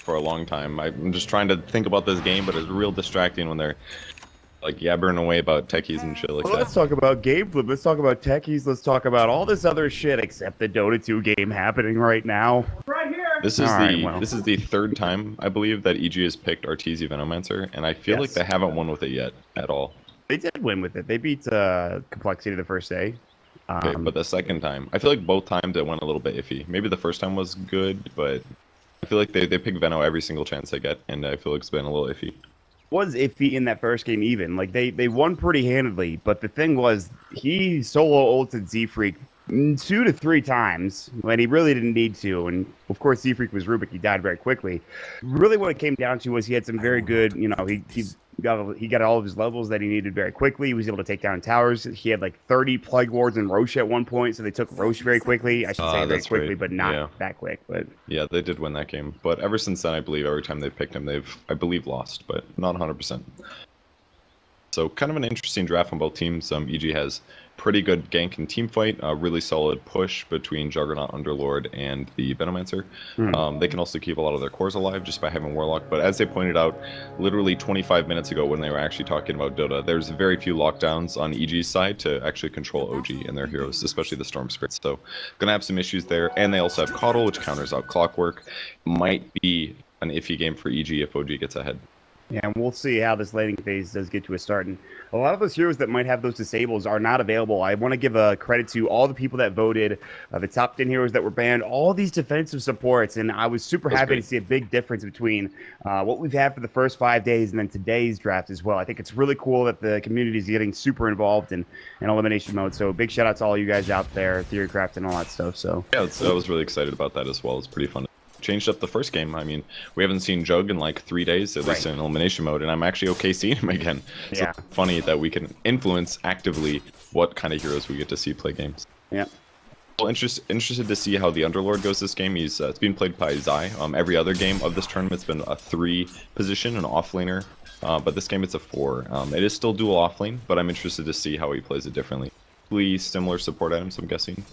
for a long time. I'm just trying to think about this game, but it's real distracting when they're like yabbering away about techies and shit like Well, that. let's talk about gameplay. Let's talk about techies. Let's talk about all this other shit except the Dota 2 game happening right now. This is well. this is the third time I believe that EG has picked Arteezy Venomancer, and I feel like Yes. they haven't won with it yet at all. They did win with it. They beat Complexity the first day. Okay, but the second time, I feel like both times it went a little bit iffy. Maybe the first time was good, but I feel like they pick Veno every single chance they get, and I feel like it's been a little iffy. Was iffy in that first game even. Like, they won pretty handedly, but the thing was, he solo ulted Z-Freak 2 to 3 times when he really didn't need to, and of course Z-Freak was Rubik, he died very quickly. Really what it came down to was he had some very good, you know, he got all of his levels that he needed very quickly. He was able to take down towers. He had like 30 plague wards and Roche at one point, so they took Roche very quickly. I should say very quickly, but not that quick. But yeah, they did win that game. But ever since then, I believe every time they've picked him, they've, I believe, lost, but not 100%. So kind of an interesting draft on both teams. EG has pretty good gank and team fight, a really solid push between Juggernaut, Underlord, and the Venomancer. They can also keep a lot of their cores alive just by having Warlock, but as they pointed out literally 25 minutes ago when they were actually talking about Dota, there's very few lockdowns on EG's side to actually control OG and their heroes, especially the Storm Spirits. So gonna have some issues there, and they also have Coddle, which counters out Clockwork. Might be an iffy game for EG if OG gets ahead. yeah, and we'll see how this laning phase does get to a start. And a lot of those heroes that might have those disables are not available. I want to give a credit to all the people that voted, the top 10 heroes that were banned, all these defensive supports. And I was super happy to see a big difference between what we've had for the first 5 days and then today's draft as well. I think it's really cool that the community is getting super involved in elimination mode. So big shout out to all you guys out there, Theorycraft and all that stuff. So yeah, I was really excited about that as well. It's pretty fun. Changed up the first game. I mean, we haven't seen Jug in like 3 days, at least in elimination mode, and I'm actually okay seeing him again. So it's funny that we can influence actively what kind of heroes we get to see play games. Yeah. Well, interested to see how the Underlord goes this game. He's it's being played by Zai. Every other game of this tournament's been a 3 position, an offlaner, but this game it's a 4. It is still dual offlane, but I'm interested to see how he plays it differently. Probably similar support items, I'm guessing.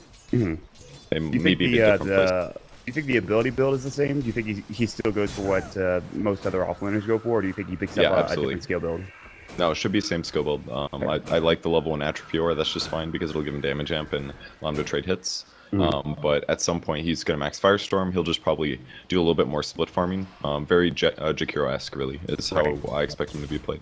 Maybe a different place. Do you think the ability build is the same? Do you think he still goes for what most other offlaners go for, or do you think he picks up a different skill build? No, it should be same skill build. I like the level 1 Atropure. That's just fine because it'll give him damage amp and allow him to trade hits. But at some point he's going to max Firestorm. He'll just probably do a little bit more split farming. Very Jakiro-esque, really, is how I expect him to be played.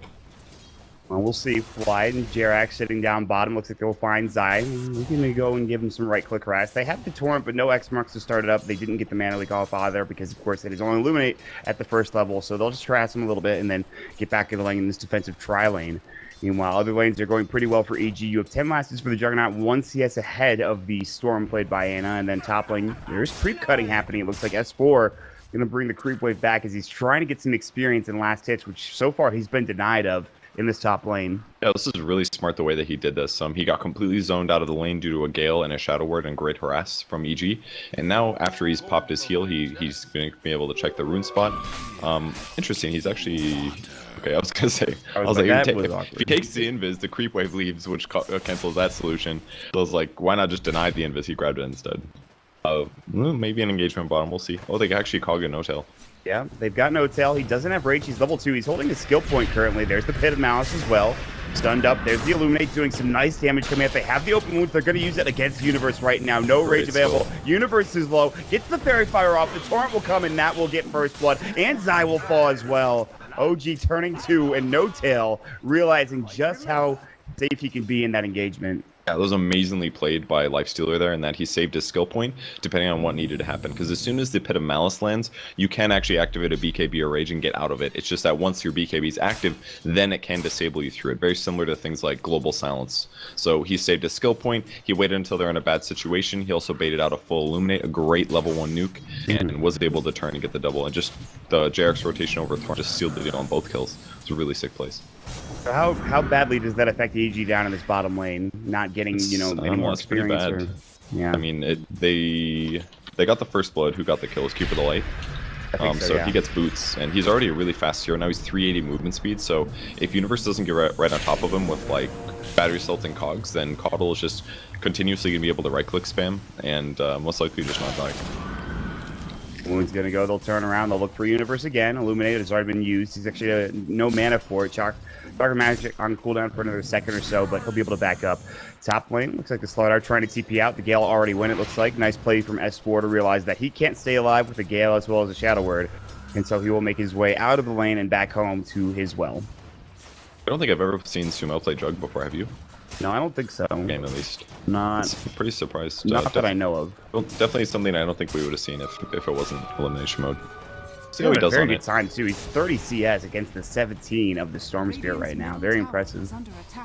Well, we'll see. Flight and Jerax sitting down bottom. Looks like they'll find Zai. We're going to go and give him some right-click harass. They have the Torrent, but no X marks to start it up. They didn't get the Mana Leak off either because, of course, it is only Illuminate at the first level. So they'll just harass him a little bit and then get back into lane in this defensive tri-lane. Meanwhile, other lanes are going pretty well for EG. You have 10 lasts for the Juggernaut, 1 CS ahead of the Storm played by Anna. And then top lane, there's creep cutting happening. It looks like S4 going to bring the creep wave back as he's trying to get some experience in last hits, which so far he's been denied of in this top lane. Yeah, this is really smart the way that he did this. He got completely zoned out of the lane due to a Gale and a Shadow Word and great harass from EG. And now after he's popped his heal, he's going to be able to check the rune spot. Interesting. He's actually... Okay, I was going to say... if he takes the invis, the creep wave leaves, which cancels that solution. So I was like, why not just deny the invis? He grabbed it instead. Maybe an engagement bottom. We'll see. Oh, they actually Kog'A no-tail. Yeah, they've got no tail. He doesn't have rage. He's level 2. He's holding a skill point currently. There's the Pit of Malice as well. Stunned up. There's the Illuminate doing some nice damage coming out. They have the open wounds. They're going to use it against Universe right now. No rage available. Universe is low. Gets the Fairy Fire off. The Torrent will come and that will get first blood. And Zai will fall as well. OG turning 2 and no tail, realizing just how safe he can be in that engagement. Yeah, that was amazingly played by Lifestealer there, in that he saved his skill point depending on what needed to happen. Because as soon as the Pit of Malice lands, you can actually activate a BKB or Rage and get out of it. It's just that once your BKB is active, then it can disable you through it. Very similar to things like Global Silence. So he saved his skill point. He waited until they're in a bad situation. He also baited out a full Illuminate, a great level 1 nuke, and was able to turn and get the double. And just the JRX rotation over Thorn just sealed the deal on both kills. It's a really sick place. So how badly does that affect EG down in this bottom lane? Not getting, any more experience? Pretty bad. Yeah. I mean, they got the first blood. Who got the kill? Was Cupid of Light. So he gets boots, and he's already a really fast hero. Now he's 380 movement speed, so if Universe doesn't get right on top of him with, like, battery assault and cogs, then Coddle is just continuously going to be able to right-click spam, and most likely just not die. Wound's gonna go. They'll turn around. They'll look for Universe again. Illuminated has already been used. He's actually no mana for it. Chakra Magic on cooldown for another second or so, but he'll be able to back up. Top lane, looks like the Slaughter trying to TP out. The Gale already win, it looks like. Nice play from S4 to realize that he can't stay alive with the Gale as well as a Shadow Word. And so he will make his way out of the lane and back home to his well. I don't think I've ever seen Sumail play Jug before, have you? No, I don't think so. Game at least. Not. I'm pretty surprised. Not that I know of. Well, definitely something I don't think we would have seen if it wasn't elimination mode. See how He he does very on good it. time too. He's 30 CS against the 17 of the Storm Spirit right now. Very impressive.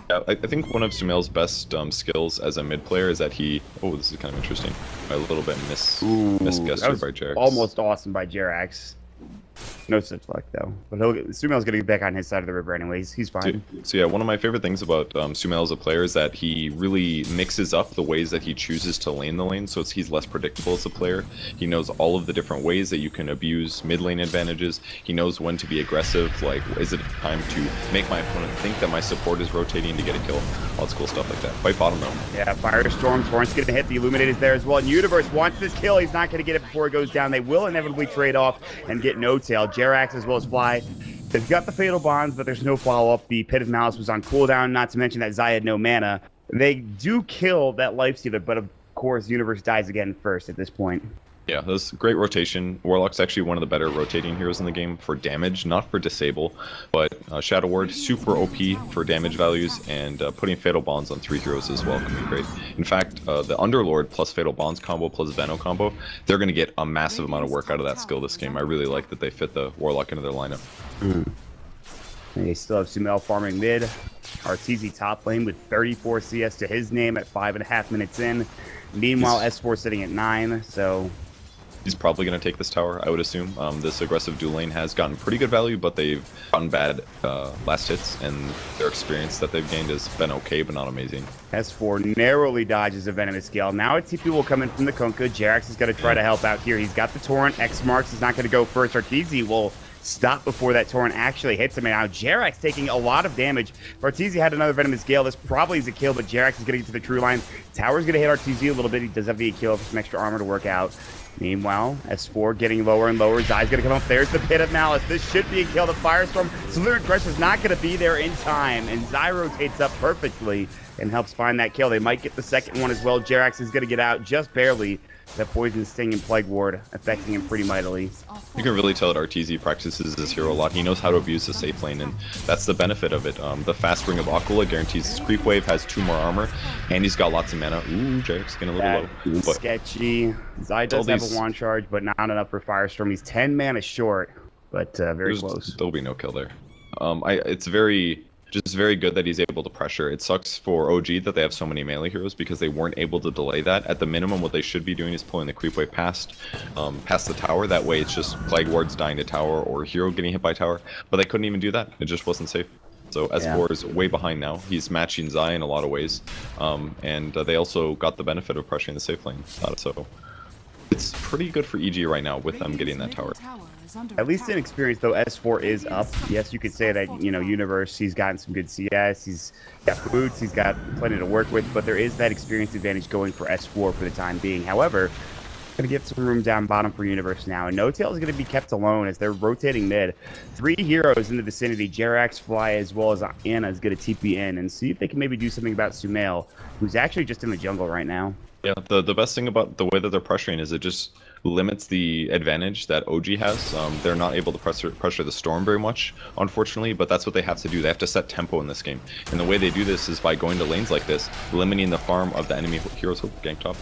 Yeah, I think one of Sumail's best skills as a mid player is that he. Oh, this is kind of interesting. A little bit misguessed by Jarex. Almost awesome by Jerax. No such luck though. But Sumail's gonna get back on his side of the river anyways. He's fine. So yeah, one of my favorite things about Sumail as a player is that he really mixes up the ways that he chooses to lane the lane, so he's less predictable as a player. He knows all of the different ways that you can abuse mid lane advantages. He knows when to be aggressive, like is it time to make my opponent think that my support is rotating to get a kill. All this cool stuff like that. Fight bottom though. Yeah, Firestorm, Torrent's gonna hit. The Illuminator's there as well. And Universe wants this kill. He's not gonna get it before it goes down. They will inevitably trade off and get no tail. Jerax as well as Fly. They've got the Fatal Bonds, but there's no follow-up. The Pit of Malice was on cooldown, not to mention that Zai had no mana. They do kill that Lifestealer, but of course, Universe dies again first at this point. Yeah, that's great rotation. Warlock's actually one of the better rotating heroes in the game for damage, not for disable, but Shadow Ward, super OP for damage values, and putting Fatal Bonds on 3 heroes as well can be great. In fact, the Underlord plus Fatal Bonds combo plus Veno combo, they're going to get a massive amount of work out of that skill this game. I really like that they fit the Warlock into their lineup. They still have Sumail farming mid. Arteezy top lane with 34 CS to his name at 5.5 minutes in. Meanwhile, S4 sitting at 9, so... He's probably going to take this tower, I would assume. This aggressive dual lane has gotten pretty good value, but they've gotten bad last hits, and their experience that they've gained has been okay, but not amazing. S4 narrowly dodges a Venomous Gale. Now a TP will come in from the Kunkka. Jerax is going to try to help out here. He's got the Torrent. X marks is not going to go first. Arteezy will stop before that Torrent actually hits him. And now Jerax taking a lot of damage. If Arteezy had another Venomous Gale, this probably is a kill, but Jerax is going to get to the true line. Tower's going to hit Arteezy a little bit. He does have the kill for some extra armor to work out. Meanwhile, S4 getting lower and lower. Zai's going to come up. There's the Pit of Malice. This should be a kill. The Firestorm. Slithering Crush is not going to be there in time. And Zai rotates up perfectly and helps find that kill. They might get the second one as well. Jerax is going to get out just barely. That Poison, Sting, and Plague Ward affecting him pretty mightily. You can really tell that Arteezy practices this hero a lot. He knows how to abuse the safe lane, and that's the benefit of it. The fast ring of Aquila guarantees his creep wave, has 2 more armor, and he's got lots of mana. Ooh, Jarek's getting a little low. But sketchy. Zai does have a wand charge, but not enough for Firestorm. He's 10 mana short, but very close. There'll be no kill there. It's very good that he's able to pressure. It sucks for OG that they have so many melee heroes because they weren't able to delay that. At the minimum, what they should be doing is pulling the creep wave past the tower. That way it's just Plague Wards dying to tower or hero getting hit by tower. But they couldn't even do that. It just wasn't safe. So S4 is way behind now. He's matching Zai in a lot of ways. And they also got the benefit of pressuring the safe lane. So it's pretty good for EG right now with them getting that tower. At least in experience, though, S4 is up. Yes, you could say that, Universe, he's gotten some good CS, he's got boots, he's got plenty to work with, but there is that experience advantage going for S4 for the time being. However, going to get some room down bottom for Universe now, and No Tail is going to be kept alone as they're rotating mid. 3 heroes in the vicinity, Jerax, Fly, as well as Anna is going to TP in and see if they can maybe do something about Sumail, who's actually just in the jungle right now. Yeah, the best thing about the way that they're pressuring is it just limits the advantage that OG has. They're not able to pressure the Storm very much, unfortunately, but that's what they have to do. They have to set tempo in this game. And the way they do this is by going to lanes like this, limiting the farm of the enemy heroes. Gank top.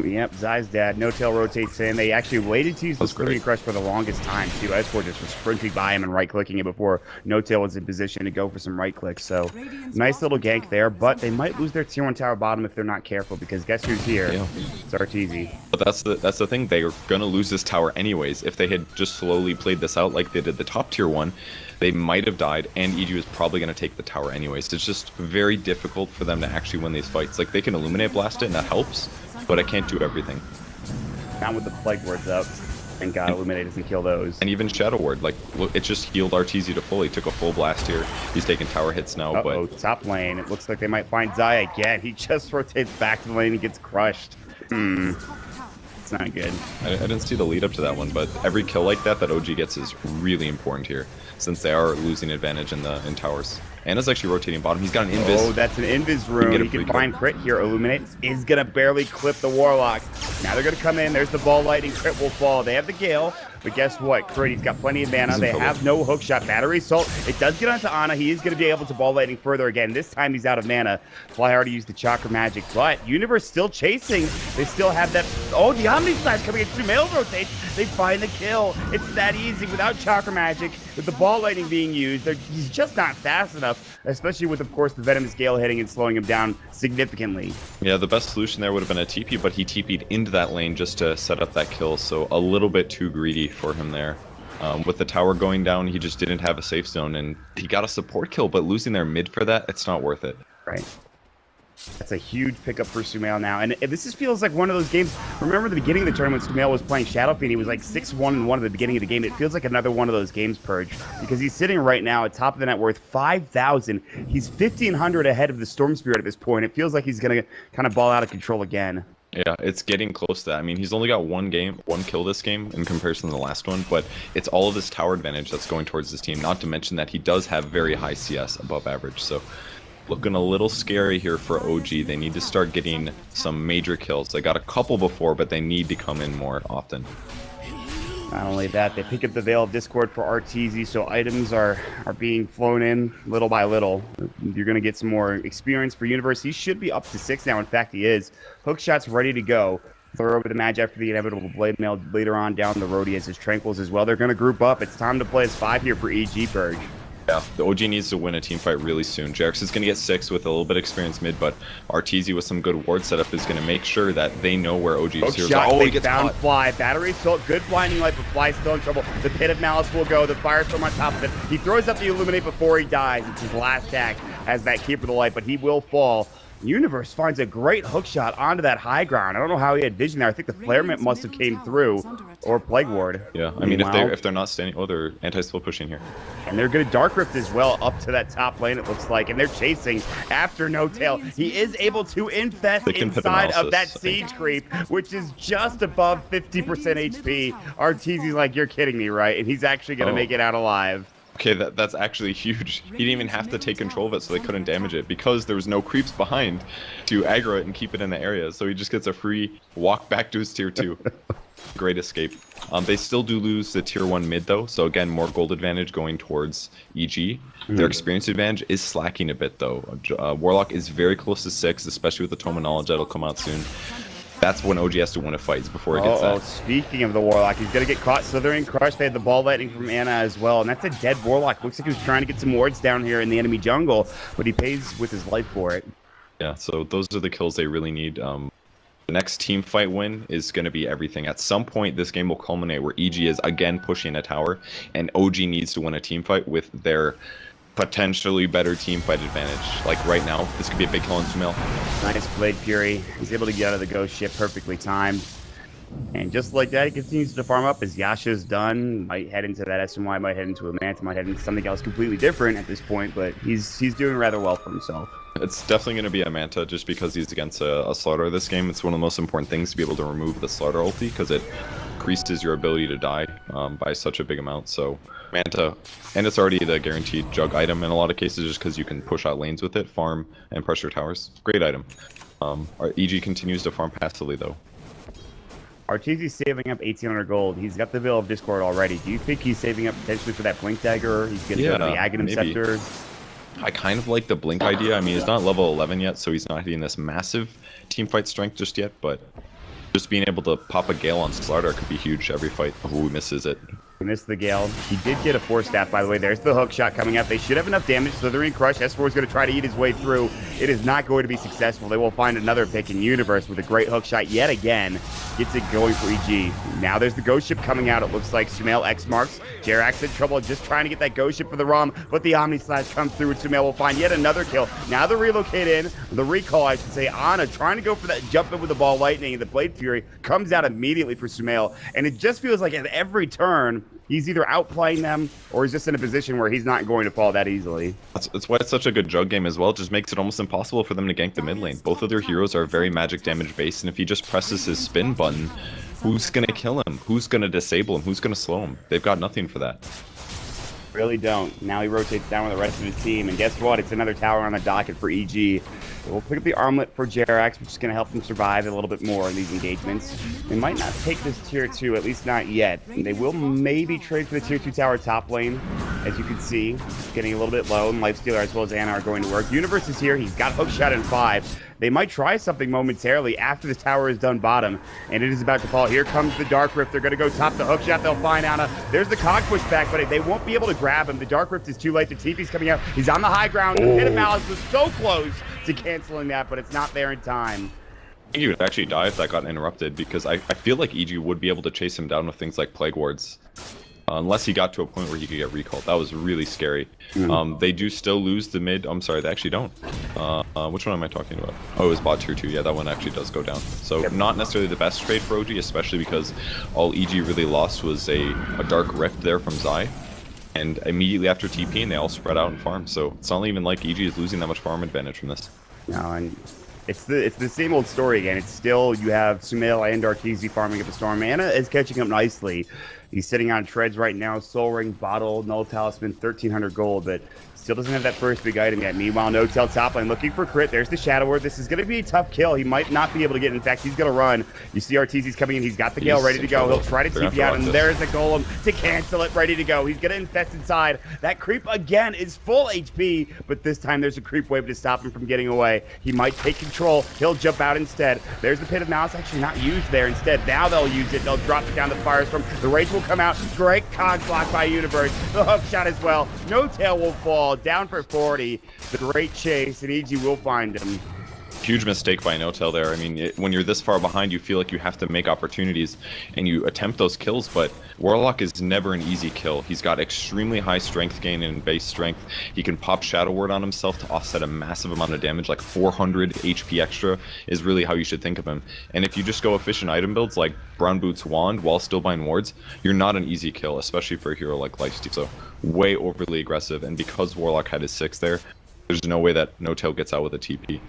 Yep, Zai's dead. No Tail rotates in. They actually waited to use the Slithering Crush for the longest time, too. S4 just was sprinting by him and right-clicking it before No Tail was in position to go for some right clicks. So, nice little gank there, but they might lose their tier 1 tower bottom if they're not careful, because guess who's here? Yeah. It's Arteezy. But that's the thing. They're gonna lose this tower anyways. If they had just slowly played this out like they did the top tier 1, they might have died, and EG was probably going to take the tower anyways. It's just very difficult for them to actually win these fights. Like, they can Illuminate Blast it, and that helps, but I can't do everything. Not with the Plague Wards up. Thank God Illuminate doesn't kill those. And even Shadow Ward, like, it just healed Arteezy to full. He took a full blast here. He's taking tower hits now, but... top lane. It looks like they might find Zai again. He just rotates back to the lane and gets crushed. That's not good. I didn't see the lead up to that one, but every kill like that OG gets is really important here, since they are losing advantage in towers. Anna's actually rotating bottom. He's got an invis. Oh, that's an invis rune. He can find crit here. Illuminate is going to barely clip the Warlock. Now they're going to come in. There's the ball lightning. Crit will fall. They have the Gale. But guess what? Crit, he's got plenty of mana. They have no hook shot. Battery Assault. It does get onto Ana. He is going to be able to ball lightning further again. This time he's out of mana. Fly already used the Chakra Magic. But Universe still chasing. They still have that. Oh, the Omni Slash coming in. Sumail rotates. They find the kill. It's that easy without Chakra Magic. With the ball lightning being used, he's just not fast enough. Especially with, of course, the Venomous Gale hitting and slowing him down significantly. Yeah, the best solution there would have been a TP, but he TP'd into that lane just to set up that kill, so a little bit too greedy for him there. With the tower going down, he just didn't have a safe zone, and he got a support kill, but losing their mid for that, it's not worth it. Right. That's a huge pickup for Sumail now. And this just feels like one of those games. Remember the beginning of the tournament, Sumail was playing Shadowfiend. He was like 6-1-1 at the beginning of the game. It feels like another one of those games, Purge, because he's sitting right now at top of the net worth 5,000. He's 1,500 ahead of the Storm Spirit at this point. It feels like he's going to kind of ball out of control again. Yeah, it's getting close to that. I mean, he's only got one kill this game in comparison to the last one, but it's all of this tower advantage that's going towards this team, not to mention that he does have very high CS, above average, so looking a little scary here for OG. They need to start getting some major kills. They got a couple before, but they need to come in more often. Not only that, they pick up the Veil of Discord for Arteezy, so items are being flown in little by little. You're going to get some more experience for Universe. He should be up to 6 now. In fact, he is. Hookshot's ready to go. Throw over the match after the inevitable Blade Mail later on down the road. He has his Tranquils as well. They're going to group up. It's time to play as 5 here for EG, Purge. Yeah, the OG needs to win a team fight really soon. Jarex is going to get 6 with a little bit of experience mid, but Arteezy with some good ward setup is going to make sure that they know where OG's heroes are. Oh, he gets down Fly. Battery Assault, good blinding light, but Fly's still in trouble. The Pit of Malice will go. The Firestorm on top of it. He throws up the Illuminate before he dies. It's his last act as that Keeper of the Light, but he will fall. Universe finds a great hook shot onto that high ground. I don't know how he had vision there. I think the Flare Mint must have came through, or Plague Ward. Yeah, I mean, if they're not standing, oh, they're anti-spell pushing here. And they're going to Dark Rift as well up to that top lane, it looks like. And they're chasing after No Tail. He is able to infest inside of that Siege Creep, which is just above 50% HP. Arteezy's like, you're kidding me, right? And he's actually going to make it out alive. Okay, that's actually huge. He didn't even have to take control of it, so they couldn't damage it because there was no creeps behind to aggro it and keep it in the area. So he just gets a free walk back to his tier 2. Great escape. They still do lose the tier 1 mid though, so again, more gold advantage going towards EG. Their experience advantage is slacking a bit though. Warlock is very close to 6, especially with the Tome of Knowledge that'll come out soon. That's when OG has to win a fight before it gets that. Speaking of the Warlock, he's going to get caught slithering Crush. They had the ball lightning from Ana as well, and that's a dead Warlock. Looks like he was trying to get some wards down here in the enemy jungle, but he pays with his life for it. Yeah, so those are the kills they really need. The next team fight win is going to be everything. At some point, this game will culminate where EG is again pushing a tower, and OG needs to win a team fight with their potentially better team fight advantage. Like right now, this could be a big kill on Sumail. Nice Blade Fury. He's able to get out of the ghost ship perfectly timed. And just like that, he continues to farm up as Yasha's done. Might head into that SMY, might head into a Manta, might head into something else completely different at this point, but he's doing rather well for himself. It's definitely going to be a Manta just because he's against a Slaughter this game. It's one of the most important things to be able to remove the Slaughter ulti because it increases your ability to die by such a big amount. So Manta, and it's already the guaranteed jug item in a lot of cases just because you can push out lanes with it, farm, and pressure towers. Great item. Our EG continues to farm passively though. Arteezy's saving up 1,800 gold. He's got the Veil of Discord already. Do you think he's saving up potentially for that Blink Dagger? He's going to go to the Aghanim Scepter? I kind of like the Blink idea. I mean, he's not level 11 yet, so he's not hitting this massive teamfight strength just yet, but just being able to pop a Gale on Slaughter could be huge every fight. Oh, he misses it. He missed the Gale. He did get a 4-staff, by the way. There's the hook shot coming out. They should have enough damage. Slithering Crush. S4 is going to try to eat his way through. It is not going to be successful. They will find another pick in Universe with a great hook shot yet again. Gets it going for EG. Now there's the ghost ship coming out. It looks like Sumail X marks. Jerax in trouble just trying to get that ghost ship for the ROM, but the Omni Slash comes through and Sumail will find yet another kill. Now the relocate in. The recall, I should say. Ana trying to go for that jump in with the ball lightning. The Blade Fury comes out immediately for Sumail. And it just feels like at every turn, he's either outplaying them or he's just in a position where he's not going to fall that easily. That's why it's such a good jug game as well. It just makes it almost impossible for them to gank the mid lane. Both of their heroes are very magic damage based, and if he just presses his spin button, Who's going to kill him? Who's going to disable him? Who's going to slow him? They've got nothing for that. Really don't. Now he rotates down with the rest of his team, and guess what? It's another tower on the docket for EG. We'll pick up the armlet for Jerax, which is going to help him survive a little bit more in these engagements. They might not take this tier 2, at least not yet. And they will maybe trade for the tier 2 tower top lane. As you can see, it's getting a little bit low, and Lifestealer as well as Anna are going to work. Universe is here. He's got hookshot in 5. They might try something momentarily after this tower is done bottom, and it is about to fall. Here comes the Dark Rift. They're going to go top the hookshot. They'll find Anna. There's the cog pushback, but they won't be able to grab him. The Dark Rift is too late. The TP's coming out. He's on the high ground. The Pit of Malice was so close to canceling that, but it's not there in time. I think he would actually die if that got interrupted, because I feel like EG would be able to chase him down with things like Plague Wards. Unless he got to a point where he could get recalled. That was really scary. They do still lose the mid. I'm sorry, they actually don't. Which one am I talking about? Oh, it was bot tier 2. Yeah, that one actually does go down. So not necessarily the best trade for OG, especially because all EG really lost was a Dark Rift there from Zai. And immediately after TP, and they all spread out and farm. So it's not even like EG is losing that much farm advantage from this. No, and it's the same old story again. It's still, you have Sumail and Arteezy farming up a storm. Anna is catching up nicely. He's sitting on treads right now, Soul Ring, Bottle, Null Talisman, 1,300 gold, but still doesn't have that first big item yet. Meanwhile, Notel top lane looking for crit. There's the Shadow Word. This is going to be a tough kill. He might not be able to get it. In fact, he's going to run. You see Arteezy's coming in. He's got the Gale ready to go. He'll try to TP out, and there's the Golem to cancel it, ready to go. He's going to infest inside. That creep, again, is full HP, but this time there's a creep wave to stop him from getting away. He might take control. He'll jump out instead. There's the Pit of Malice, actually not used there. Instead, now they'll use it. They'll drop it down the Firestorm. The Rage will come out. Great cog block by Universe. The hook shot as well. No tail will fall. Down for 4. The great chase, and EG will find him. Huge mistake by Notel there. I mean, when you're this far behind, you feel like you have to make opportunities, and you attempt those kills, but Warlock is never an easy kill. He's got extremely high strength gain and base strength. He can pop Shadow Word on himself to offset a massive amount of damage, like 400 HP extra is really how you should think of him. And if you just go efficient item builds like Brown Boots Wand while still buying wards, you're not an easy kill, especially for a hero like Lifesteal. So way overly aggressive, and because Warlock had his 6 there, there's no way that Notel gets out with a TP.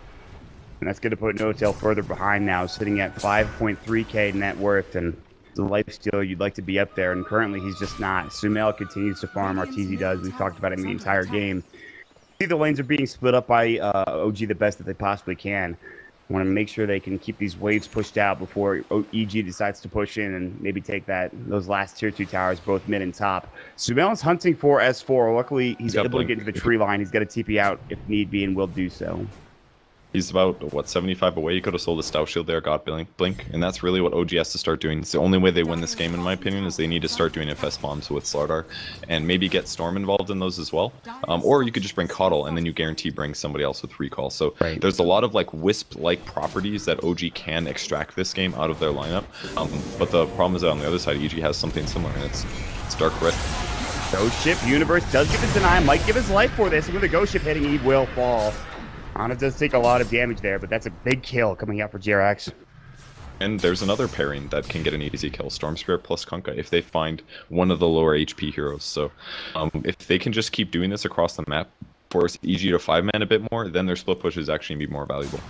And that's going to put Notel further behind now, sitting at 5.3k net worth, and the Lifesteal you'd like to be up there, and currently he's just not. Sumail continues to farm, Arteezy does. We've talked about it in the entire game. See, the lanes are being split up by OG the best that they possibly can. Want to make sure they can keep these waves pushed out before EG decides to push in and maybe take those last tier 2 towers, both mid and top. Sumail is hunting for S4. Luckily, he's able to get into the tree line. He's got a TP out if need be, and will do so. He's about, what, 75 away? He could have sold a Stout Shield there, got Blink, and that's really what OG has to start doing. It's the only way they win this game, in my opinion, is they need to start doing Infest Bombs with Slardar, and maybe get Storm involved in those as well. Or you could just bring Coddle, and then you guarantee bring somebody else with Recall. So there's a lot of like Wisp-like properties that OG can extract this game out of their lineup. But the problem is that on the other side, EG has something similar, and it's Dark Rift. Ghost Ship, Universe does get the deny, might give his life for this, and with the Ghost Ship hitting, he will fall. Ana does take a lot of damage there, but that's a big kill coming out for Jerax. And there's another pairing that can get an easy kill, Storm Spirit plus Kunkka, if they find one of the lower HP heroes. So if they can just keep doing this across the map, force EG to 5-man a bit more, then their split push is actually going to be more valuable.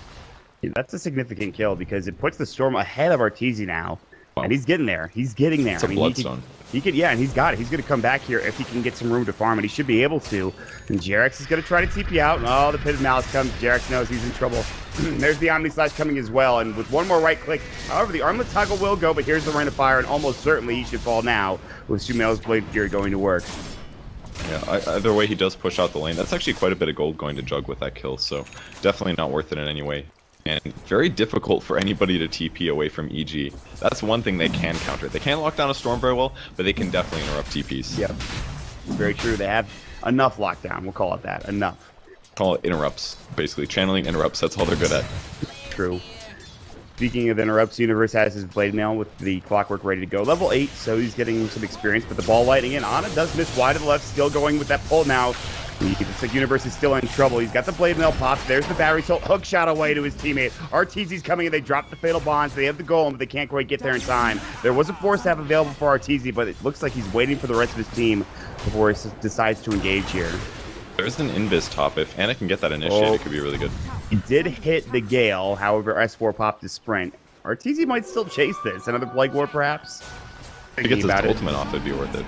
Yeah, that's a significant kill because it puts the Storm ahead of Arteezy now. Wow. And he's getting there. He's getting there. It's a Bloodstone. He could, yeah, and he's got it. He's going to come back here if he can get some room to farm, and he should be able to. And Jerax is going to try to TP out. Oh, the Pit of Malice comes. Jerax knows he's in trouble. There's the Omni Slash coming as well, and with one more right click. However, the Armlet Toggle will go, but here's the Rain of Fire, and almost certainly he should fall now with Sumail's Blade Fury going to work. Yeah, either way, he does push out the lane. That's actually quite a bit of gold going to Jug with that kill, so definitely not worth it in any way. And very difficult for anybody to TP away from EG. That's one thing they can counter. They can't lock down a Storm very well, but they can definitely interrupt TPs. Yep. Very true. They have enough lockdown. We'll call it that. Enough. Call it interrupts, basically. Channeling interrupts, that's all they're good at. True. Speaking of interrupts, Universe has his Blade Mail with the Clockwork ready to go. Level 8, so he's getting some experience, but the ball lighting in. Ana does miss wide to the left, still going with that pull now. It's like Universe is still in trouble. He's got the Blade Mail popped. There's the Battery Soul. Hook shot away to his teammate. Arteezy's coming and they drop the Fatal Bonds. They have the Golem, but they can't quite get there in time. There was a Force Staff available for Arteezy, but it looks like he's waiting for the rest of his team before he decides to engage here. There's an Invis top. If Anna can get that initiate, it could be really good. He did hit the Gale. However, S4 popped his sprint. RTZ might still chase this. Another Plague War, perhaps? If he gets his ultimate off, it'd be worth it.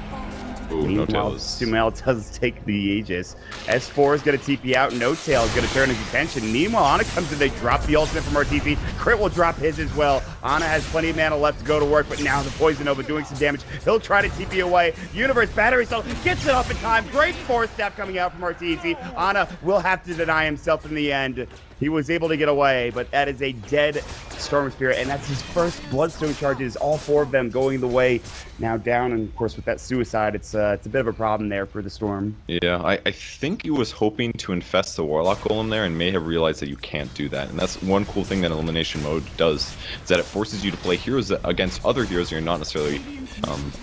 Ooh, Meanwhile, No-Tail is... Sumail does take the Aegis. S4 is going to TP out. No-Tail is going to turn his attention. Meanwhile, Ana comes in. They drop the ultimate from RTZ. Crit will drop his as well. Ana has plenty of mana left to go to work, but now the Poison Nova doing some damage. He'll try to TP away. Universe Battery Cell gets it off in time. Great force step coming out from RTZ. Ana will have to deny himself in the end. He was able to get away, but that is a dead Storm Spirit, and that's his first Bloodstone charges. All 4 of them going the way now down, and of course with that suicide, it's a bit of a problem there for the Storm. Yeah, I think he was hoping to infest the Warlock Golem there and may have realized that you can't do that. And that's one cool thing that Elimination Mode does, is that it forces you to play heroes against other heroes you're not necessarily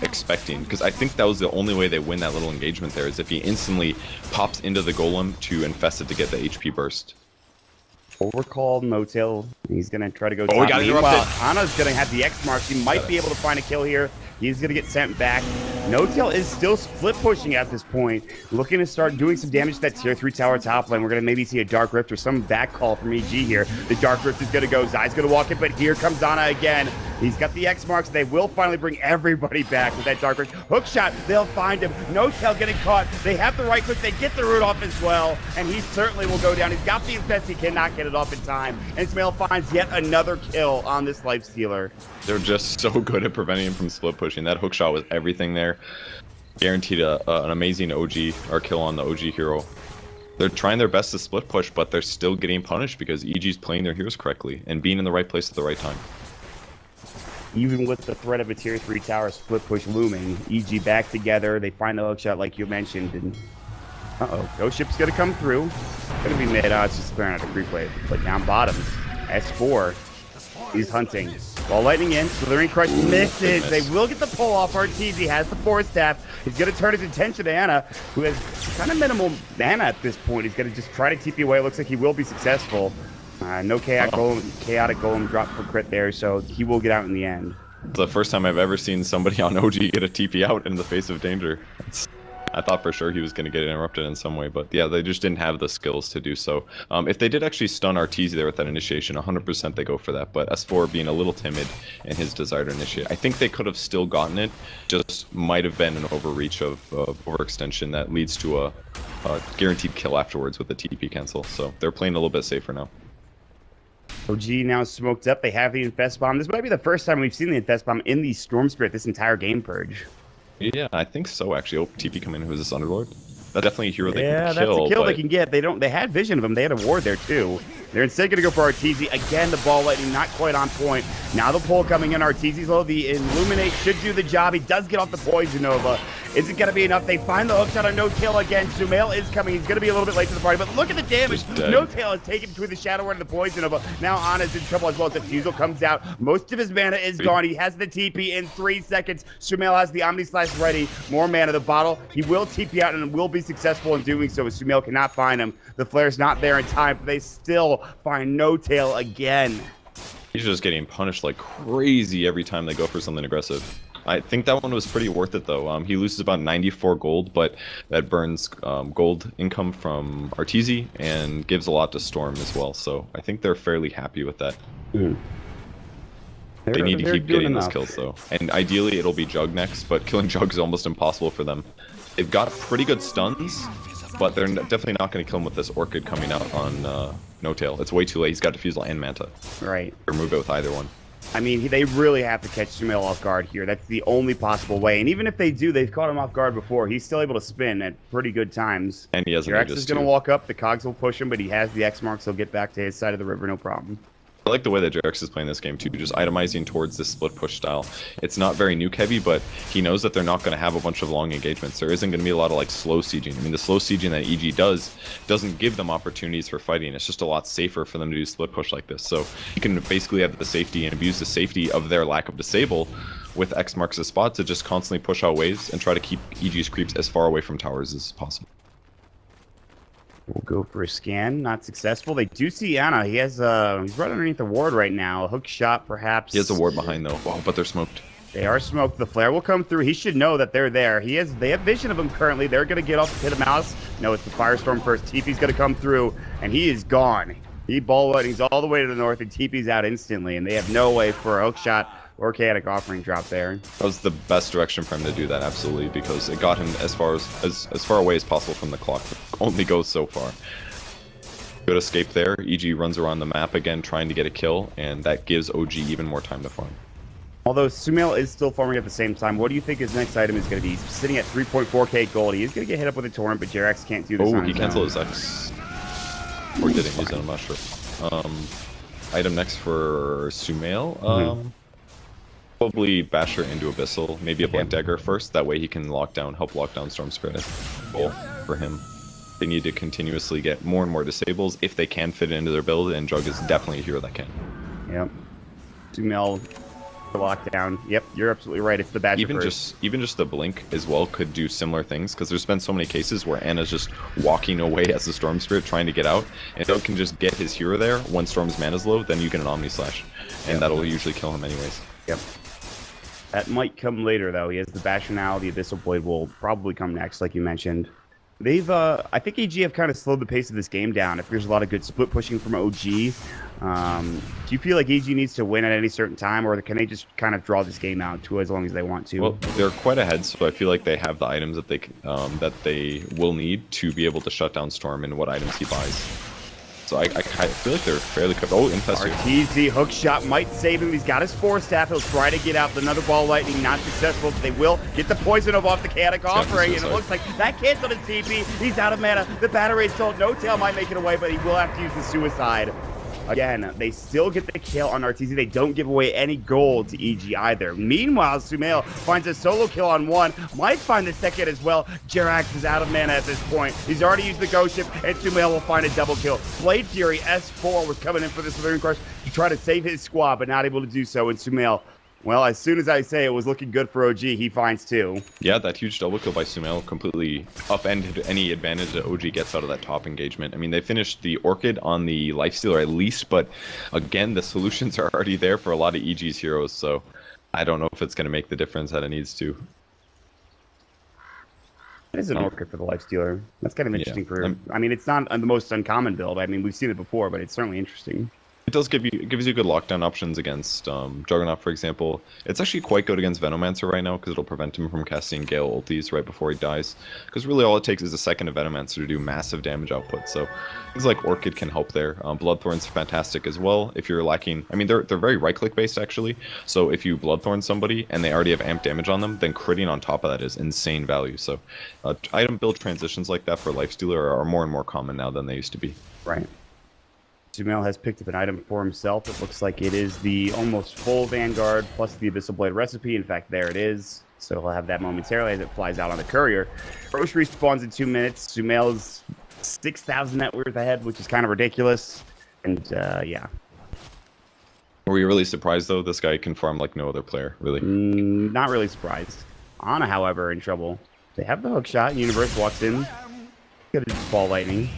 expecting. Because I think that was the only way they win that little engagement there, is if he instantly pops into the Golem to infest it to get the HP burst. Overcall, No-Tail. He's going to try to go top. We got interrupted. Ana's going to have the X marks. He might be able to find a kill here. He's going to get sent back. No-Tail is still split pushing at this point, looking to start doing some damage to that tier 3 tower top lane. We're going to maybe see a Dark Rift or some back call from EG here. The Dark Rift is going to go. Zai's going to walk it, but here comes Ana again. He's got the X marks. They will finally bring everybody back with that Dark Rift. Hook shot. They'll find him. No-Tail getting caught. They have the right click. They get the root off as well, and he certainly will go down. He's got the infest. He cannot get it off in time. And Sumail finds yet another kill on this Lifestealer. They're just so good at preventing him from split pushing. That hook shot was everything there. Guaranteed an amazing OG, or kill on the OG hero. They're trying their best to split push, but they're still getting punished because EG's playing their heroes correctly and being in the right place at the right time. Even with the threat of a tier 3 tower split push looming, EG back together. They find the hook shot like you mentioned, and Ghost Ship's gonna come through. Gonna be mid. It's just clearing out a free play. But down bottom, S4 is hunting. Ball lightning in, Slithering Crush misses. They will get the pull off. RTZ has the Force Staff. He's gonna turn his attention to Ana, who has kind of minimal mana at this point. He's gonna just try to TP away. Looks like he will be successful. No chaotic golem drop for crit there, so he will get out in the end. It's the first time I've ever seen somebody on OG get a TP out in the face of danger. I thought for sure he was going to get interrupted in some way, but yeah, they just didn't have the skills to do so. If they did actually stun RTZ there with that initiation, 100% they go for that, but S4 being a little timid in his desire to initiate. I think they could have still gotten it, just might have been an overreach of overextension that leads to a guaranteed kill afterwards with the TP cancel, so they're playing a little bit safer now. OG now smoked up. They have the Infest Bomb. This might be the first time we've seen the Infest Bomb in the Storm Spirit this entire game purge. Yeah, I think so, actually. Oh, TP coming in, who's this Underlord? That's definitely a hero they can kill. Yeah, that's a kill they can get. They had vision of him. They had a ward there, too. They're instead going to go for RTZ. Again, the ball lightning not quite on point. Now the pull coming in. RTZ's low. The Illuminate should do the job. He does get off the Poison Nova. Is it going to be enough? They find the hook shot on No-Tail again. Sumail is coming. He's going to be a little bit late to the party, but look at the damage. No-Tail is taken between the Shadow Word and the Poison Nova. Now Ana's in trouble as well. Diffusal comes out. Most of his mana is gone. He has the TP in 3 seconds. Sumail has the Omni Slash ready. More mana. The bottle. He will TP out and will be successful in doing so. Sumail cannot find him. The flare's not there in time, but they still find No-Tail again. He's just getting punished like crazy every time they go for something aggressive. I think that one was pretty worth it, though. He loses about 94 gold, but that burns gold income from RTZ and gives a lot to Storm as well. So I think they're fairly happy with that. They need to keep getting those kills, though. And ideally, it'll be Jug next, but killing Jug is almost impossible for them. They've got pretty good stuns, but they're definitely not going to kill him with this Orchid coming out on No-Tail. It's way too late. He's got Diffusal and Manta. Right. Or move it with either one. I mean, they really have to catch Sumail off guard here. That's the only possible way. And even if they do, they've caught him off guard before. He's still able to spin at pretty good times. And he has an X is going to walk up. The Cogs will push him, but he has the X marks. He'll get back to his side of the river, no problem. I like the way that Jarex is playing this game too, just itemizing towards this split push style. It's not very nuke heavy, but he knows that they're not going to have a bunch of long engagements. There isn't going to be a lot of like slow sieging. I mean, the slow sieging that EG doesn't give them opportunities for fighting. It's just a lot safer for them to do split push like this. So you can basically have the safety and abuse the safety of their lack of disable with X marks a spot to just constantly push out waves and try to keep EG's creeps as far away from towers as possible. We'll go for a scan. Not successful. They do see Ana. He has he's right underneath the ward right now. A hook shot, perhaps. He has a ward behind though. Wow, but they're smoked. They are smoked. The flare will come through. He should know that they're there. They have vision of him currently. They're going to get off the pit of mouse. No, it's the Firestorm first. TP's going to come through, and he is gone. He ball lightnings all the way to the north and TP's out instantly, and they have no way for a hook shot or chaotic offering drop there. That was the best direction for him to do that, absolutely, because it got him as far away as possible from the clock. But only goes so far. Good escape there. EG runs around the map again, trying to get a kill, and that gives OG even more time to farm. Although Sumail is still farming at the same time, what do you think his next item is going to be? He's sitting at 3.4k gold. He is going to get hit up with a torrent, but Jerax can't do this. Oh, he canceled his X. Or did he use it? I'm not sure. Item next for Sumail. Probably Basher into Abyssal. Maybe a Blink Dagger first. That way he can help lock down Storm Spirit. Goal for him. They need to continuously get more and more disables if they can fit it into their build, and Jug is definitely a hero that can. Yep. Sumail lockdown. Yep, you're absolutely right. It's the Badger even just the Blink as well could do similar things, because there's been so many cases where Anna's just walking away as the Storm Spirit trying to get out, and Doug can just get his hero there. When Storm's mana's low, then you get an Omni Slash, and that'll usually kill him anyways. Yep. That might come later though. He has the Basher now. The Abyssal Blade will probably come next, like you mentioned. They've, I think EG have kind of slowed the pace of this game down. If there's a lot of good split pushing from OG, do you feel like EG needs to win at any certain time, or can they just kind of draw this game out to as long as they want to? Well, they're quite ahead, so I feel like they have the items that they will need to be able to shut down Storm and what items he buys. So I feel like they're fairly covered. Oh, Infest here. RTZ hook shot might save him. He's got his 4 staff. He'll try to get out with another ball lightning. Not successful, but they will get the poison off the chaotic offering. And it looks like that canceled his TP. He's out of mana. The battery is sold. No Tail might make it away, but he will have to use the suicide. Again, they still get the kill on RTZ. They don't give away any gold to EG either. Meanwhile, Sumail finds a solo kill on 1. Might find the second as well. Jerax is out of mana at this point. He's already used the Ghost Ship, and Sumail will find a double kill. Blade Fury S4 was coming in for this Living Crush to try to save his squad, but not able to do so. And Sumail, well, as soon as I say it was looking good for OG, he finds 2. Yeah, that huge double kill by Sumail completely upended any advantage that OG gets out of that top engagement. I mean, they finished the Orchid on the Lifestealer at least, but again, the solutions are already there for a lot of EG's heroes, so I don't know if it's going to make the difference that it needs to. It is an Orchid for the Lifestealer. That's kind of interesting I mean, it's not the most uncommon build. I mean, we've seen it before, but it's certainly interesting. It does gives you good lockdown options against Juggernaut, for example. It's actually quite good against Venomancer right now, because it'll prevent him from casting Gale ultis right before he dies. Because really all it takes is a second of Venomancer to do massive damage output. So things like Orchid can help there. Bloodthorn's fantastic as well. If you're lacking, I mean, they're very right-click based actually. So if you Bloodthorn somebody and they already have amp damage on them, then critting on top of that is insane value. So item build transitions like that for Lifestealer are more and more common now than they used to be. Right. Sumail has picked up an item for himself. It looks like it is the almost full Vanguard plus the Abyssal Blade recipe. In fact, there it is. So he'll have that momentarily as it flies out on the courier. Roche respawns in 2 minutes. Sumail's 6,000 net worth ahead, which is kind of ridiculous. And yeah. Were you really surprised though? This guy can farm like no other player, really. Not really surprised. Ana, however, in trouble. They have the hook shot. Universe walks in. Get a ball lightning.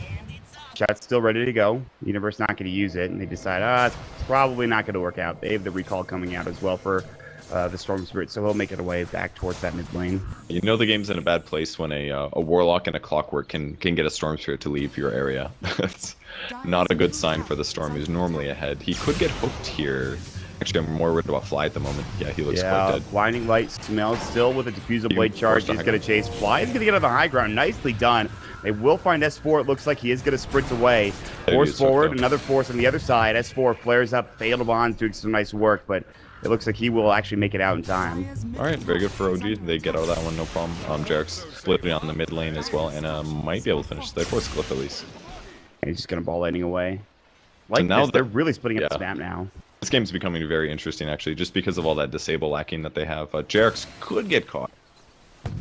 Shot's still ready to go. Universe not going to use it, and they decide, it's probably not going to work out. They have the recall coming out as well for the Storm Spirit, so he'll make it away back towards that mid lane. You know the game's in a bad place when a Warlock and a Clockwork can get a Storm Spirit to leave your area. That's not a good sign for the Storm, who's normally ahead. He could get hooked here. Actually, I'm more worried about Fly at the moment. Yeah, he looks quite dead. Blinding Light, Sumail still with a Diffusal Blade charge. He's going to chase. Fly is going to get on the high ground. Nicely done. They will find S4. It looks like he is going to sprint away. Force forward. Another force on the other side. S4 flares up. Fatal Bonds doing some nice work, but it looks like he will actually make it out in time. All right, very good for OG. They get out of that one, no problem. Jerax splitting on the mid lane as well, and might be able to finish the force glyph at least. And he's just going to ball lightning away. Like so now they're really splitting up the map now. This game's becoming very interesting, actually, just because of all that disable lacking that they have. Jerax could get caught.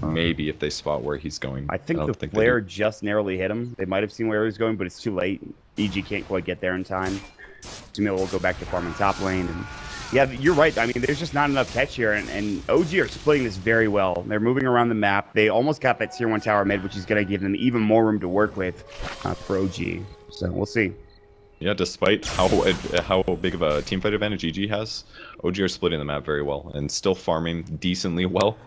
Maybe if they spot where he's going. I think the flare just narrowly hit him. They might have seen where he was going, but it's too late. EG can't quite get there in time. Sumail will go back to farming top lane. And yeah, you're right. I mean, there's just not enough catch here, and OG are splitting this very well. They're moving around the map. They almost got that tier 1 tower mid, which is going to give them even more room to work with for OG. So we'll see. Yeah, despite how big of a teamfight advantage EG has, OG are splitting the map very well and still farming decently well.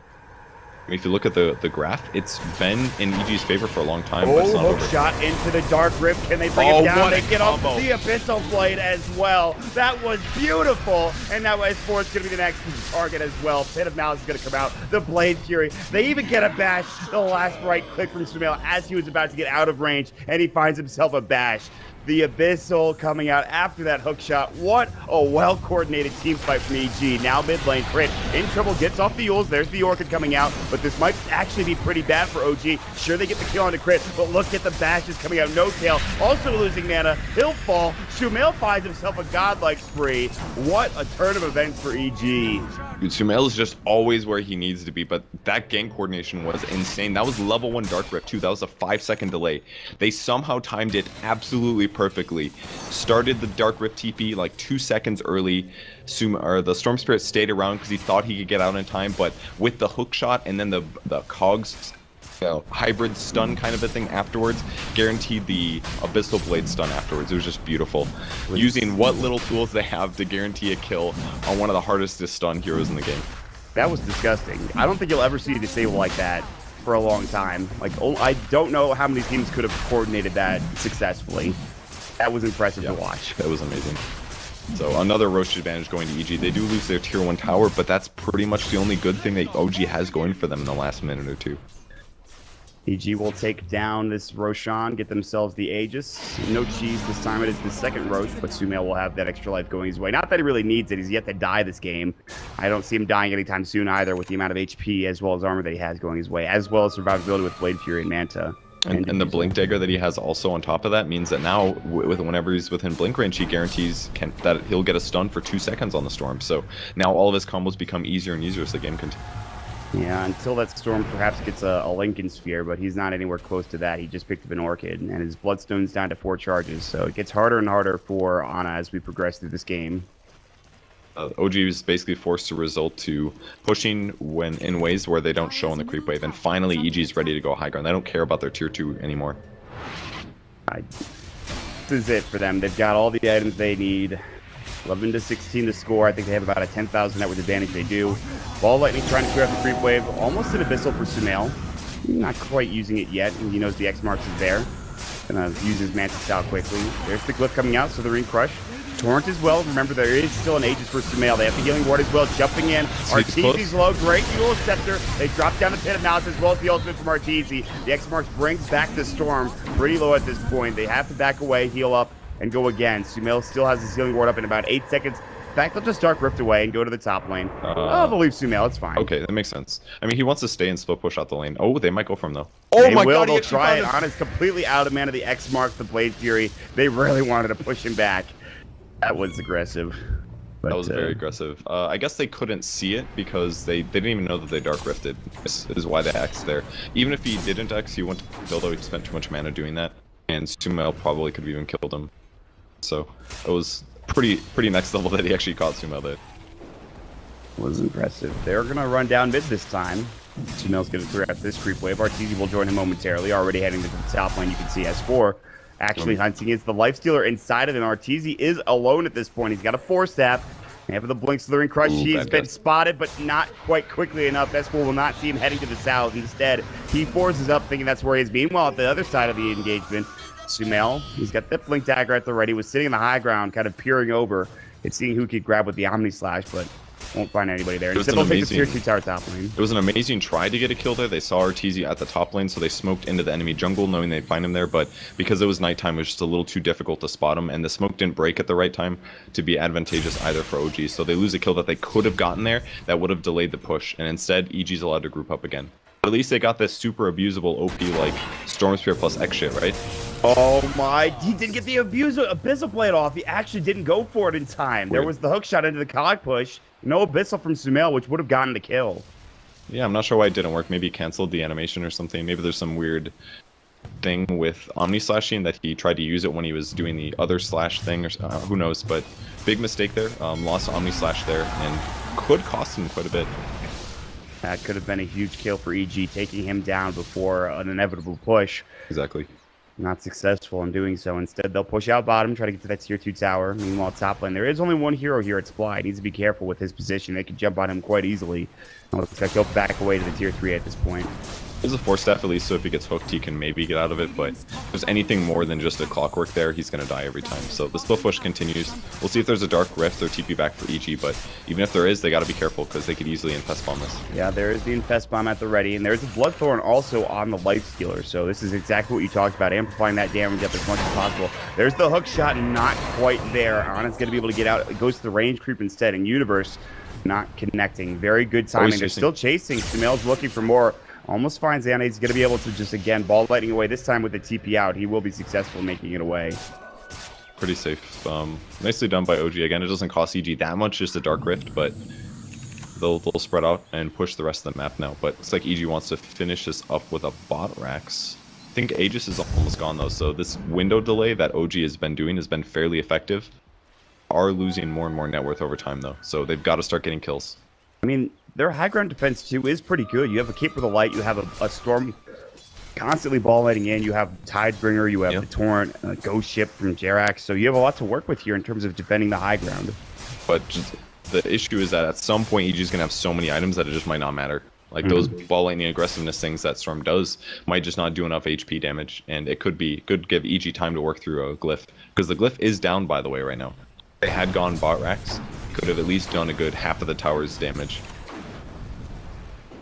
I mean, if you look at the graph, it's been in EG's favor for a long time. But Oh, it's not hook over. shot into the dark rip. Can they bring it down? What They a get off combo. the Abyssal Blade as well. That was beautiful. And now S4 is going to be the next target as well. Pit of Malice is going to come out. The Blade Fury. They even get a bash. The last right click from Sumail as he was about to get out of range, and he finds himself a bash. The Abyssal coming out after that hook shot. What a well-coordinated team fight from EG. Now mid lane, Crit in trouble, gets off the Yules. There's the Orchid coming out, but this might actually be pretty bad for OG. Sure, they get the kill on the Crit, but look at the bashes coming out. No tail, also losing mana. He'll fall. Sumail finds himself a godlike spree. What a turn of events for EG. Dude, Sumail is just always where he needs to be, but that gank coordination was insane. That was level 1 Dark Rip too. That was a 5-second delay. They somehow timed it absolutely perfectly. Started the Dark Rip TP like 2 seconds early. The Storm Spirit stayed around because he thought he could get out in time, but with the hook shot and then the cogs hybrid stun kind of a thing afterwards, guaranteed the Abyssal Blade stun afterwards. It was just beautiful. Using what little tools they have to guarantee a kill on one of the hardest to stun heroes in the game. That was disgusting. I don't think you'll ever see a disable like that for a long time. Like, I don't know how many teams could have coordinated that successfully. That was impressive to watch. That was amazing. So another Roche advantage going to EG. They do lose their tier 1 tower, but that's pretty much the only good thing that OG has going for them in the last minute or two. EG will take down this Roshan, get themselves the Aegis. No cheese this time. It is the second Roche, but Sumail will have that extra life going his way. Not that he really needs it. He's yet to die this game. I don't see him dying anytime soon either with the amount of HP as well as armor that he has going his way, as well as survivability with Blade Fury and Manta. And the Blink Dagger that he has also on top of that means that now, whenever he's within Blink range, he guarantees that he'll get a stun for 2 seconds on the Storm. So now all of his combos become easier and easier as the game continues. Yeah, until that Storm perhaps gets a Lincoln Sphere, but he's not anywhere close to that. He just picked up an Orchid, and his Bloodstone's down to 4 charges, so it gets harder and harder for Ana as we progress through this game. OG is basically forced to resort to pushing when in ways where they don't show in the creep wave, and finally EG is ready to go high ground. They don't care about their tier 2 anymore. This is it for them. They've got all the items they need. 11 to 16 to score. I think they have about a 10,000 net worth advantage. They do. Ball Lightning trying to clear out the creep wave. Almost an Abyssal for Sumail. Not quite using it yet. And he knows the X marks is there. Gonna use his Manta Style quickly. There's the Glyph coming out, so the Ring Crush. Torrent as well. Remember, there is still an Aegis for Sumail. They have the Healing Ward as well. Jumping in. Arteezy's low. Great Dual Scepter. They drop down the Pit of Malice as well as the ultimate from Arteezy. The X marks brings back the Storm. Pretty low at this point. They have to back away, heal up, and go again. Sumail still has his Healing Ward up in about 8 seconds. In fact, they'll just Dark Rift away and go to the top lane. I'll believe Sumail. It's fine. Okay, that makes sense. I mean, he wants to stay and split push out the lane. Oh, they might go for him, though. Oh my god, they'll try it. Ana's completely out of mana. The X marks the Blade Fury. They really wanted to push him back. That was aggressive. But, that was very aggressive. I guess they couldn't see it because they didn't even know that they Dark Rifted. This is why they X there. Even if he didn't X, he went to kill, though he spent too much mana doing that. And Sumail probably could have even killed him. So it was pretty next level that he actually caught Sumail there. Was impressive. They're gonna run down mid this time. Sumail's gonna clear out this creep wave. Arteezy will join him momentarily. Already heading to the top lane. You can see S4 actually hunting. It's the Lifestealer inside of him. Arteezy is alone at this point. He's got a 4-step. And for the Blinks, the Ring Crush, he's been spotted, but not quite quickly enough. S4 will not see him heading to the south. Instead, he forces up, thinking that's where he's being. Meanwhile, at the other side of the engagement, Sumail, he's got the Blink Dagger at the ready, was sitting on the high ground, kind of peering over and seeing who could grab with the Omni Slash, but won't find anybody there. Instead, they'll take the tier 2 tower top lane. It was an amazing try to get a kill there. They saw Arteezy at the top lane, so they smoked into the enemy jungle, knowing they'd find him there, but because it was nighttime, it was just a little too difficult to spot him, and the smoke didn't break at the right time to be advantageous either for OG, so they lose a kill that they could have gotten there that would have delayed the push, and instead, EG's allowed to group up again. But at least they got this super abusable OP like Storm Spear plus X shit, right? Oh my, he didn't get the Abyssal Blade off. He actually didn't go for it in time. There was the hook shot into the cog push. No Abyssal from Sumail, which would have gotten the kill. Yeah, I'm not sure why it didn't work. Maybe he canceled the animation or something. Maybe there's some weird thing with Omni Slashing that he tried to use it when he was doing the other slash thing, or who knows. But big mistake there. Lost Omni Slash there and could cost him quite a bit. That could have been a huge kill for EG, taking him down before an inevitable push. Exactly. Not successful in doing so. Instead, they'll push out bottom, try to get to that tier 2 tower. Meanwhile, top lane, there is only one hero here. It's Fly. He needs to be careful with his position. They could jump on him quite easily. Looks like he'll back away to the tier 3 at this point. There's a 4-staff at least, so if he gets hooked, he can maybe get out of it, but if there's anything more than just a clockwork there, he's going to die every time. So the split push continues. We'll see if there's a Dark Rift or TP back for EG, but even if there is, they got to be careful because they could easily infest bomb this. Yeah, there is the infest bomb at the ready, and there's a Bloodthorn also on the Life Stealer, so this is exactly what you talked about, amplifying that damage up as much as possible. There's the hook shot, not quite there. Ana's going to be able to get out. It goes to the range creep instead, and Universe not connecting. Very good timing. They're still chasing. Sumail's looking for more. Almost finds Anna. He's going to be able to just, again, ball lightning away. This time with the TP out, he will be successful in making it away. Pretty safe. Nicely done by OG. Again, it doesn't cost EG that much, just a Dark Rift, but they'll spread out and push the rest of the map now. But it's like EG wants to finish this up with a bot Rax. I think Aegis is almost gone, though, so this window delay that OG has been doing has been fairly effective. Are losing more and more net worth over time, though, so they've got to start getting kills. I mean, their high ground defense, too, is pretty good. You have a Cape for the Light, you have a Storm constantly ball lighting in, you have Tidebringer, you have the Torrent, a Ghost Ship from Jerax, so you have a lot to work with here in terms of defending the high ground. But just, the issue is that at some point, EG's going to have so many items that it just might not matter. Like, those ball lightning aggressiveness things that Storm does might just not do enough HP damage, and it could give EG time to work through a Glyph. Because the Glyph is down, by the way, right now. If they had gone bot Rax, could have at least done a good half of the tower's damage.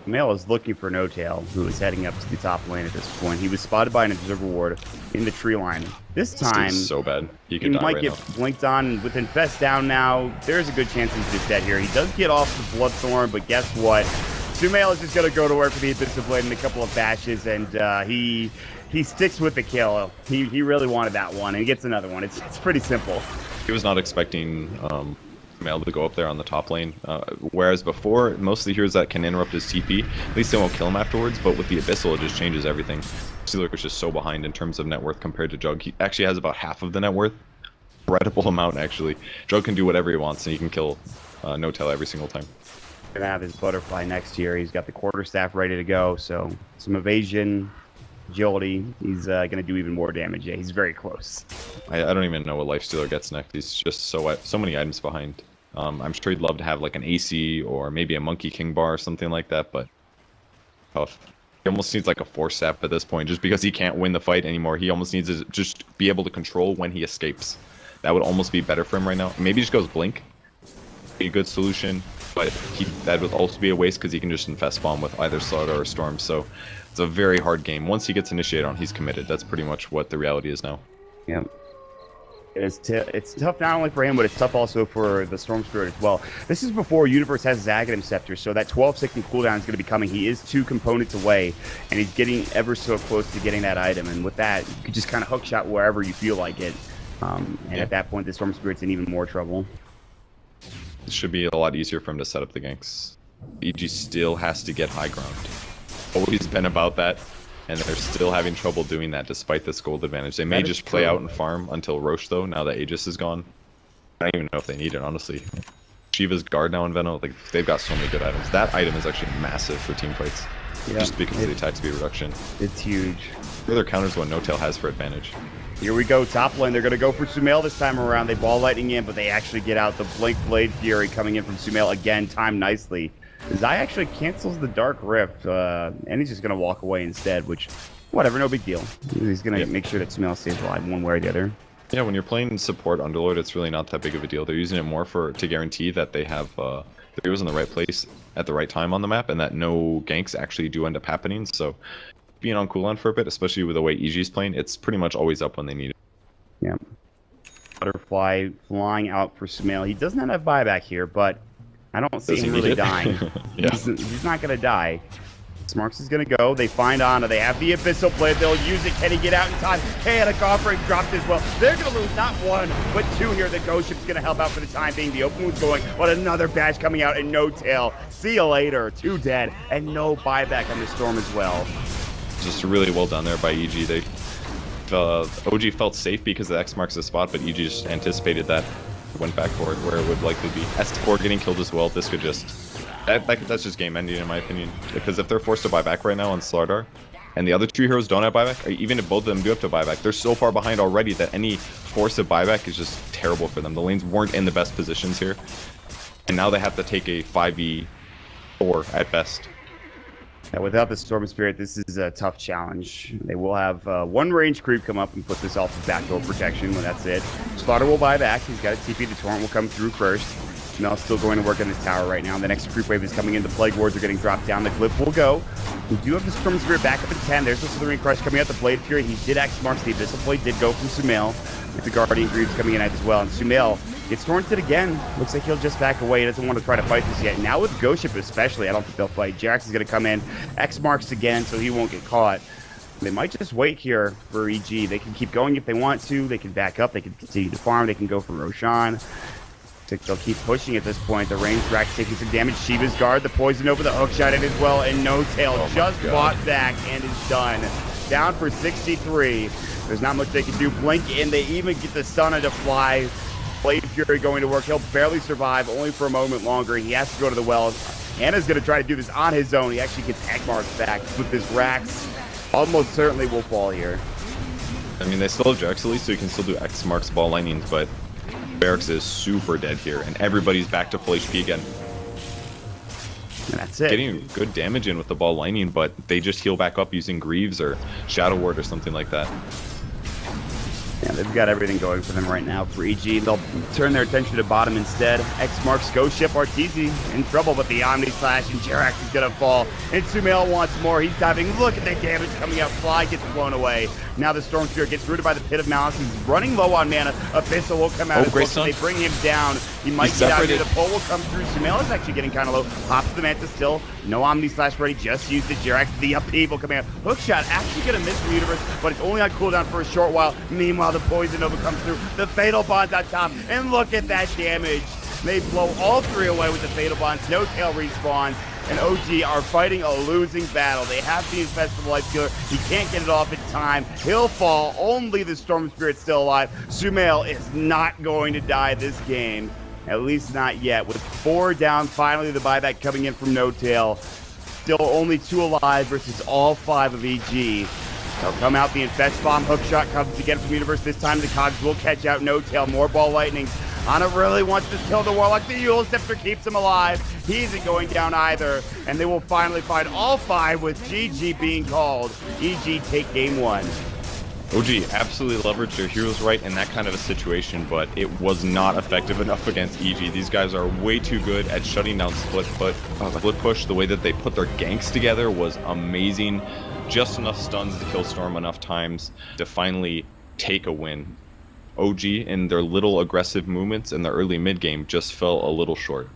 Sumail is looking for No Tail, who is heading up to the top lane at this point. He was spotted by an Observer Ward in the tree line. This time, so bad. He might get blinked on. With Infest down now, there's a good chance he's just dead here. He does get off the Bloodthorn, but guess what? Sumail is just going to go to work for the Abyssal Blade in a couple of bashes, and he sticks with the kill. He really wanted that one, and he gets another one. It's pretty simple. He was not expecting Sumail to go up there on the top lane. Whereas before, most of the heroes that can interrupt his TP, at least they won't kill him afterwards, but with the Abyssal, it just changes everything. Stealer is just so behind in terms of net worth compared to Jug. He actually has about half of the net worth. Incredible amount, actually. Jug can do whatever he wants, and he can kill No Tail every single time. Gonna have his Butterfly next year. He's got the quarterstaff ready to go, so some evasion, agility. He's gonna do even more damage. Yeah, he's very close. I don't even know what Lifestealer gets next. He's just so many items behind. I'm sure he'd love to have like an AC or maybe a Monkey King bar or something like that, but tough. He almost needs like a 4-step at this point, just because he can't win the fight anymore. He almost needs to just be able to control when he escapes. That would almost be better for him right now. Maybe just goes Blink. Be a good solution. But that would also be a waste because he can just infest bomb with either Slaughter or Storm. So it's a very hard game. Once he gets initiated on, he's committed. That's pretty much what the reality is now. Yep. It's tough not only for him, but it's tough also for the Storm Spirit as well. This is before Universe has his Aghanim Scepter, so that 12-second cooldown is going to be coming. He is 2 components away, and he's getting ever so close to getting that item. And with that, you could just kind of hook shot wherever you feel like it. At that point, the Storm Spirit's in even more trouble. It should be a lot easier for him to set up the ganks. EG still has to get high ground. Always been about that, and they're still having trouble doing that despite this gold advantage. They may just play out and farm until Roche, though, now that Aegis is gone. I don't even know if they need it, honestly. Shiva's guard now in Veno, like, they've got so many good items. That item is actually massive for team fights, just because of the attack speed reduction. It's huge. Further counters what No Tail has for advantage. Here we go, top lane. They're going to go for Sumail this time around. They ball lightning in, but they actually get out the Blink Blade Fury coming in from Sumail again, timed nicely. Zai actually cancels the Dark Rift, and he's just going to walk away instead, which, whatever, no big deal. He's going to make sure that Sumail stays alive one way or the other. Yeah, when you're playing support Underlord, it's really not that big of a deal. They're using it more to guarantee that they have the heroes in the right place at the right time on the map, and that no ganks actually do end up happening. So being on cooldown for a bit, especially with the way EG's playing, it's pretty much always up when they need it. Yeah. Butterfly flying out for Sumail. He does not have buyback here, but I don't see him really dying. Yeah. He's not going to die. Smarks is going to go. They find Ana. They have the Abyssal Blade. They'll use it. Can he get out in time? Chaotic Offering dropped as well. They're going to lose not 1, but 2 here. The Ghost Ship's going to help out for the time being. The open was going, but another bash coming out and No Tail. See you later. 2 dead, and no buyback on the Storm as well. Just really well done there by EG. OG felt safe because the X marks the spot, but EG just anticipated that, went back for it where it would likely be. S4 getting killed as well. This could just that's just game ending in my opinion, because if they're forced to buy back right now on Slardar, and the other two heroes don't have buyback, or even if both of them do have to buyback, they're so far behind already that any force of buyback is just terrible for them. The lanes weren't in the best positions here, and now they have to take a 5v4 at best. Yeah, without the Storm Spirit, this is a tough challenge. They will have one range creep come up and put this off of backdoor protection when that's it. Spotter will buy back. He's got a TP. The Torrent will come through first. Sumail's still going to work on this tower right now. The next creep wave is coming in. The Plague Wards are getting dropped down. The Glyph will go. We do have the Storm Spirit back up at 10. There's the Slithering Crush coming out. The Blade Fury. He did X marks. The Abyssal Blade did go from Sumail. With the Guardian Greaves coming in as well. And Sumail gets torrented again. Looks like he'll just back away. He doesn't want to try to fight this yet. Now with Ghost Ship especially, I don't think they'll fight. Jerax is going to come in. X marks again, so he won't get caught. They might just wait here for EG. They can keep going if they want to. They can back up. They can continue to farm. They can go for Roshan. They'll keep pushing at this point. The range Drax taking some damage. Shiva's guard, the poison over the hookshot in as well, and No Tail just bought back and is done. Down for 63. There's not much they can do. Blink in. They even get the Stunna to fly. Blade Fury going to work. He'll barely survive, only for a moment longer. He has to go to the wells. Anna's going to try to do this on his own. He actually gets egg marks back with his Rax. Almost certainly will fall here. I mean, they still have Jerax at least, so you can still do X marks ball lightnings, but Barracks is super dead here, and everybody's back to full HP again. And that's it. Getting good damage in with the ball lightning, but they just heal back up using Greaves or Shadow Ward or something like that. Yeah, they've got everything going for them right now. For EG, they'll turn their attention to bottom instead. X marks Ghost Ship. Arteezy in trouble, but the Omni Slash and Jerax is going to fall. And Sumail wants more. He's diving. Look at the damage coming out. Fly gets blown away. Now the Storm Spirit gets rooted by the Pit of Malice. He's running low on mana. Abyssal will come out as well, so they bring him down. He might get out here. The pull will come through. Sumail is actually getting kind of low. Hops to the Manta still. No Omni Slash ready. Just used the Jerax. The upheaval coming out. Hookshot actually going to miss the universe, but it's only on cooldown for a short while. Meanwhile, the Poison Nova comes through. The Fatal Bond's on top. And look at that damage. They blow all three away with the Fatal Bonds. No Tail respawns. And OG are fighting a losing battle. They have the Infestival Life Stealer. He can't get it off in time. He'll fall. Only the Storm Spirit's still alive. Sumail is not going to die this game. At least not yet. With 4 down, finally the buyback coming in from No Tail. Still only 2 alive versus all 5 of EG. They'll come out. The Infest Bomb hookshot comes again from Universe. This time the Cogs will catch out No Tail. More ball lightnings. Ana really wants to kill the Warlock. The Yule Scepter keeps him alive. He isn't going down either. And they will finally find all 5 with GG being called. EG take game 1. OG absolutely leveraged their heroes right in that kind of a situation, but it was not effective enough against EG. These guys are way too good at shutting down split push. The way that they put their ganks together was amazing. Just enough stuns to kill Storm enough times to finally take a win. OG in their little aggressive movements in the early mid game just fell a little short.